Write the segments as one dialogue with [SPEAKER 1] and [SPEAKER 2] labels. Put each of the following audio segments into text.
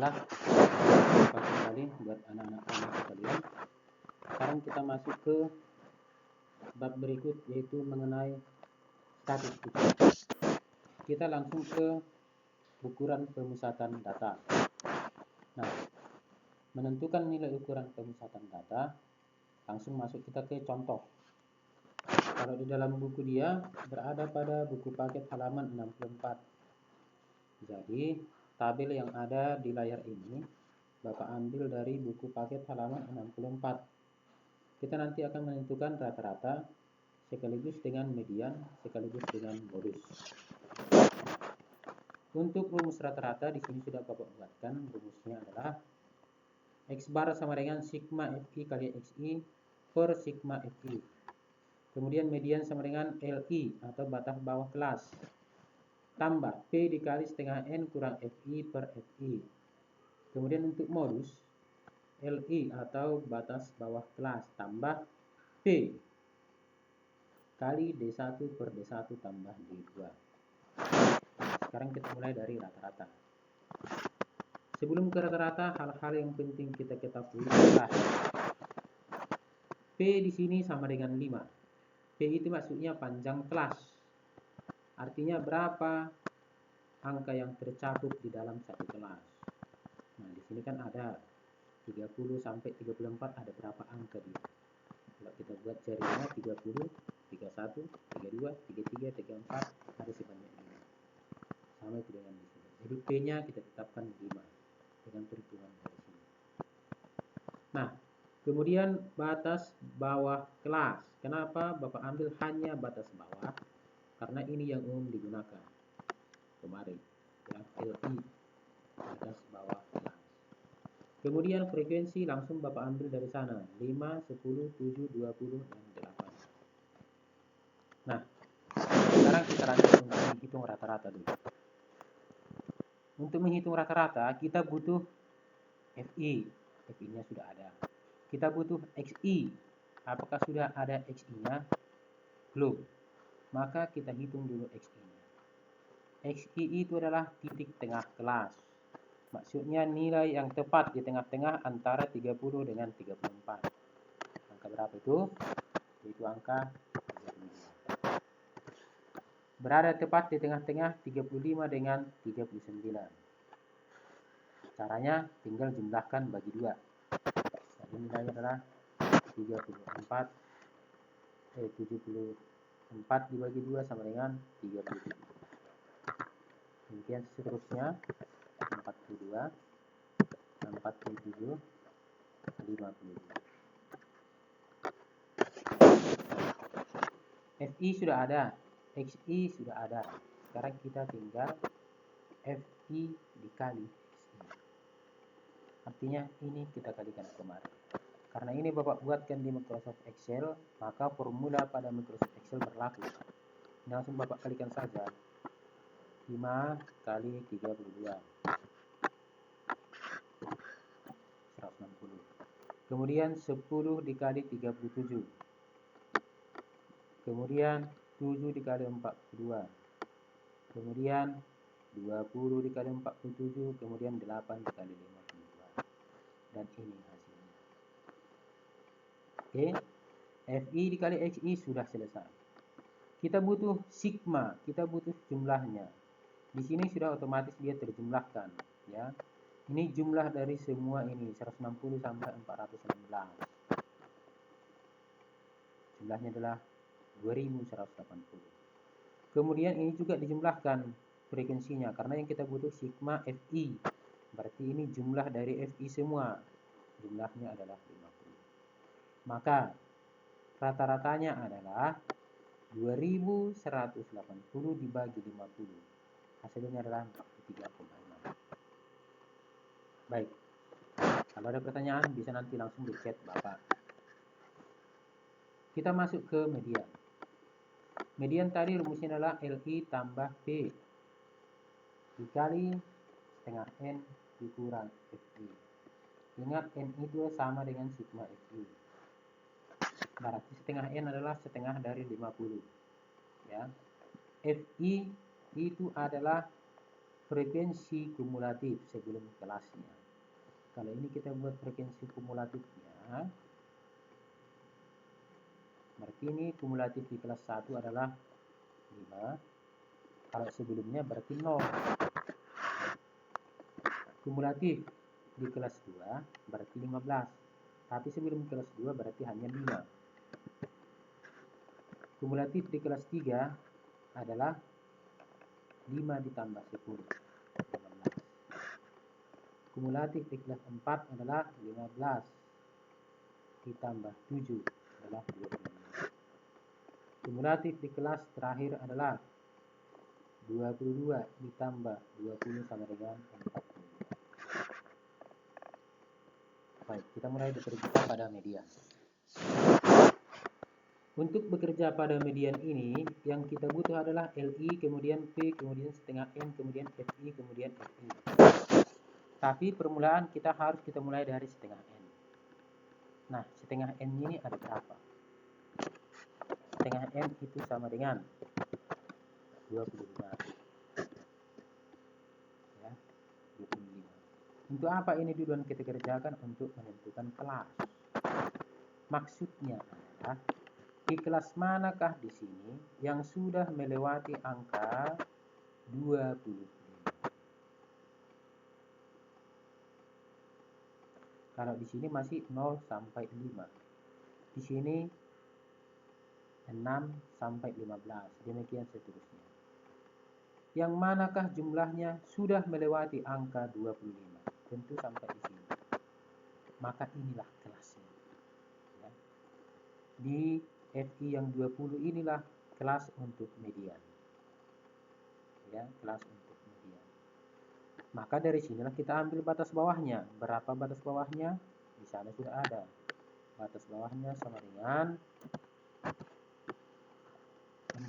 [SPEAKER 1] adalah kembali buat anak-anak sekalian. Sekarang kita masuk ke bab berikut, yaitu mengenai statistika. Kita langsung ke ukuran pemusatan data. Nah, menentukan nilai ukuran pemusatan data, langsung masuk kita ke contoh. Kalau di dalam buku dia berada pada buku paket halaman 64. Jadi tabel yang ada di layar ini Bapak ambil dari buku paket halaman 64. Kita nanti akan menentukan rata-rata sekaligus dengan median sekaligus dengan modus. Untuk rumus rata-rata di sini sudah Bapak buatkan. Rumusnya adalah X bar sama dengan sigma FI kali XI per sigma FI. Kemudian median sama dengan LI atau batas bawah kelas tambah P dikali setengah N kurang FI per FI. Kemudian untuk modus LI atau batas bawah kelas tambah P kali D1 per D1 tambah D2. Sekarang kita mulai dari rata-rata. Sebelum ke rata-rata, hal-hal yang penting kita ketahui adalah P di sini sama dengan 5. P itu maksudnya panjang kelas. Artinya berapa angka yang tercakup di dalam satu kelas. Nah, di sini kan ada 30 sampai 34, ada berapa angka dia. Kalau kita buat jaringannya 30, 31, 32, 33, 34, ada sebanyak 5. Sama itu dengan di sini. Jadi P-nya kita tetapkan 5 dengan perhitungan dari sini. Nah, kemudian batas bawah kelas. Kenapa Bapak ambil hanya batas bawah? Karena ini yang umum digunakan kemarin, yang LI, batas bawah kelas. Kemudian frekuensi langsung Bapak ambil dari sana, 5, 10, 7, 20, dan 8. Nah, sekarang kita lanjut untuk menghitung rata-rata dulu. Untuk menghitung rata-rata, kita butuh FI. FI-nya sudah ada. Kita butuh XI. Apakah sudah ada XI-nya? Belum. Maka kita hitung dulu XI-nya. XI itu adalah titik tengah kelas. Maksudnya nilai yang tepat di tengah-tengah antara 30 dengan 34. Angka berapa itu? Itu angka 32. Berada tepat di tengah-tengah 35 dengan 39. Caranya tinggal jumlahkan bagi 2. Jadi nilainya adalah 74 dibagi 2 sama dengan 37. Kemudian seterusnya 42, 47, 52. FI sudah ada, XI sudah ada. Sekarang kita tinggal FI dikali XI. Artinya ini kita kalikan kemarin. Karena ini Bapak buatkan di Microsoft Excel, maka formula pada Microsoft Excel berlaku. Langsung Bapak kalikan saja. 5 kali 32. 160. Kemudian 10 dikali 37. Kemudian 7 dikali 42. Kemudian 20 dikali 47. Kemudian 8 dikali 52. Dan ini hasilnya. Oke. FI dikali XI sudah selesai. Kita butuh sigma, kita butuh jumlahnya. Di sini sudah otomatis dia terjumlahkan, ya. Ini jumlah dari semua ini 160 sampai 416. Jumlahnya adalah 2180. Kemudian ini juga dijumlahkan frekuensinya karena yang kita butuh sigma FI. Berarti ini jumlah dari FI semua. Jumlahnya adalah 50. Maka rata-ratanya adalah 2180 dibagi 50. Hasilnya adalah 43,6. Baik. Kalau ada pertanyaan bisa nanti langsung di chat Bapak. Kita masuk ke median. Median tadi rumusnya adalah LI tambah P dikali setengah N dikurang FI. Ingat N itu sama dengan sigma FI. Berarti setengah N adalah setengah dari 50. Ya. FI itu adalah frekuensi kumulatif sebelum kelasnya. Kalau ini kita buat frekuensi kumulatifnya, berarti ini kumulatif di kelas 1 adalah 5. Kalau sebelumnya berarti 0. Kumulatif di kelas 2 berarti 15. Tapi sebelum kelas 2 berarti hanya 5. Kumulatif di kelas 3 adalah 5 ditambah 10, 15. Kumulatif di kelas 4 adalah 15 ditambah 7 adalah 25. Kumulatif di kelas terakhir adalah 22 ditambah 20 sama dengan 40. Baik, kita mulai bekerja pada median. Untuk bekerja pada median ini, yang kita butuh adalah LI, kemudian P, kemudian setengah N, kemudian FI, kemudian FI. Tapi permulaan kita mulai dari setengah N. Nah, setengah N ini ada berapa? Setengah N itu sama dengan 25. Ya, 25. Untuk apa ini duluan kita kerjakan? Untuk menentukan kelas. Maksudnya adalah di kelas manakah di sini yang sudah melewati angka 25? Kalau di sini masih 0 sampai 5. Di sini 6 sampai 15. Demikian seterusnya. Yang manakah jumlahnya sudah melewati angka 25? Tentu sampai di sini. Maka inilah kelasnya. Ya. Di FI yang 20 inilah kelas untuk median. Ya, kelas untuk median. Maka dari sinilah kita ambil batas bawahnya. Berapa batas bawahnya? Di sana sudah ada. Batas bawahnya sama dengan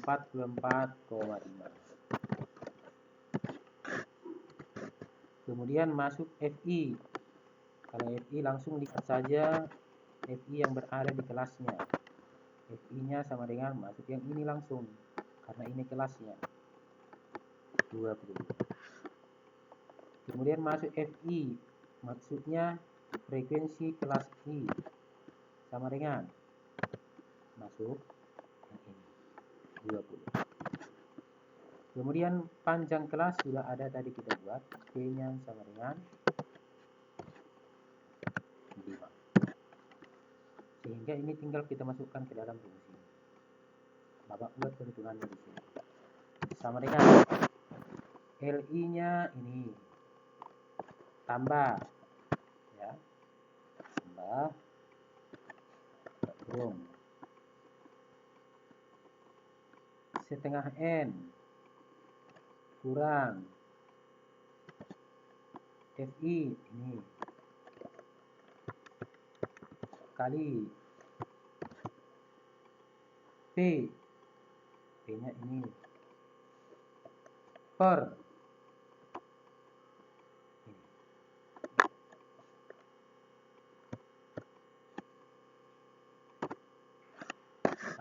[SPEAKER 1] 44,5. Kemudian masuk FI. Kalau FI langsung lihat saja FI yang berada di kelasnya. FI-nya sama dengan masuk yang ini langsung, karena ini kelasnya 20. Kemudian masuk FI, maksudnya frekuensi kelas I, sama dengan masuk yang ini 20. Kemudian panjang kelas sudah ada tadi kita buat, P-nya sama dengan 5. Sehingga ini tinggal kita masukkan ke dalam rumus ini. Bapak buat perhitungannya di sini. Sama dengan LI-nya ini tambah, ya, tambah kurung setengah N kurang FI ini kali P, P-nya ini per ini.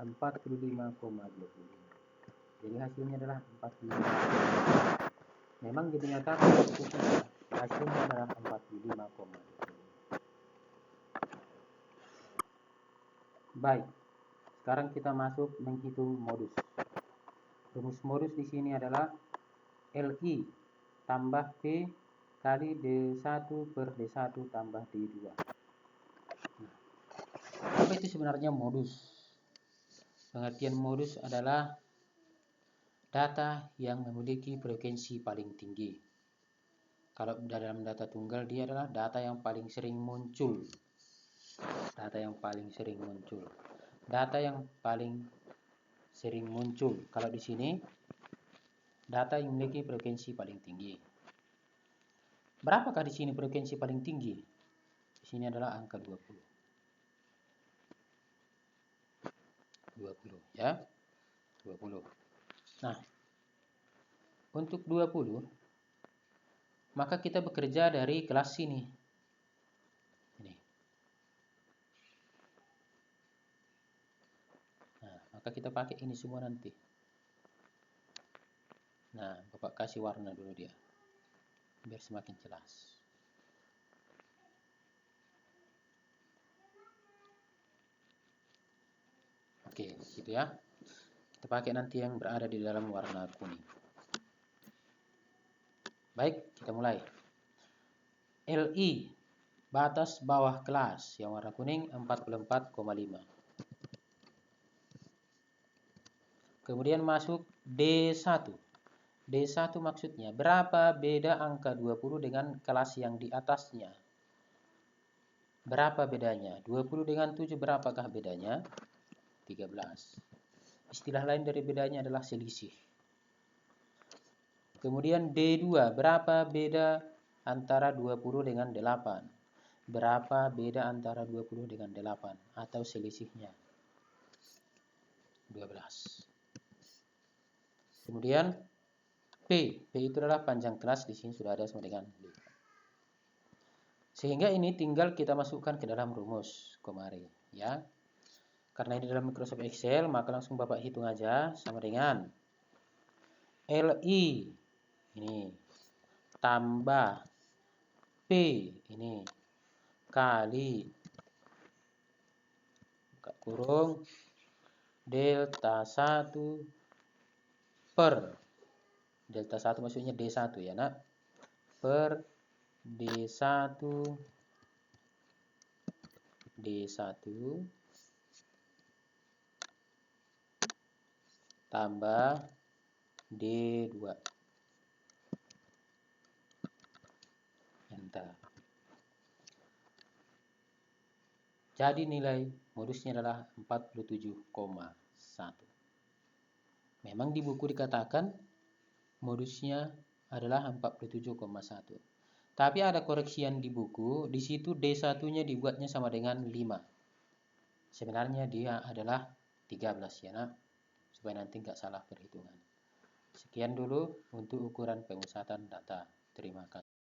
[SPEAKER 1] 45,25. Jadi hasilnya adalah 45. Memang dinyatakan hasilnya adalah 45,25. Baik. Sekarang kita masuk menghitung modus. Rumus modus di sini adalah LI tambah P kali D1 per D1 tambah D2. Nah, apa itu sebenarnya modus? Pengertian modus adalah data yang memiliki frekuensi paling tinggi. Kalau dalam data tunggal, dia adalah data yang paling sering muncul. Data yang paling sering muncul. Data yang paling sering muncul. Kalau di sini, data yang memiliki frekuensi paling tinggi. Berapakah di sini frekuensi paling tinggi? Di sini adalah angka 20. 20, ya. 20. Nah, untuk 20, maka kita bekerja dari kelas ini. Ini. Nah, maka kita pakai ini semua nanti. Nah, Bapak kasih warna dulu dia. biar semakin jelas. Oke, gitu ya. Kita pakai nanti yang berada di dalam warna kuning. Baik, kita mulai. LI, batas bawah kelas, yang warna kuning 44,5. Kemudian masuk D1. D1 maksudnya berapa beda angka 20 dengan kelas yang di atasnya? Berapa bedanya? 20 dengan 7 berapakah bedanya? 13. Istilah lain dari bedanya adalah selisih. Kemudian D2, berapa beda antara 20 dengan 8? Berapa beda antara 20 dengan 8 atau selisihnya? 12. Kemudian P itu adalah panjang kelas, di sini sudah ada sama dengan 5. Sehingga ini tinggal kita masukkan ke dalam rumus kemarin, ya. Karena ini dalam Microsoft Excel, maka langsung Bapak hitung aja sama dengan LI ini tambah P ini kali buka kurung delta 1 per delta 1 maksudnya D1 ya nak, per D1 tambah D2. Enter. Jadi nilai modusnya adalah 47,1. Memang di buku dikatakan modusnya adalah 47,1. Tapi ada koreksian di buku, di situ D1-nya dibuatnya sama dengan 5. Sebenarnya dia adalah 13 ya nak, supaya nanti nggak salah perhitungan. Sekian dulu untuk ukuran pemusatan data. Terima kasih.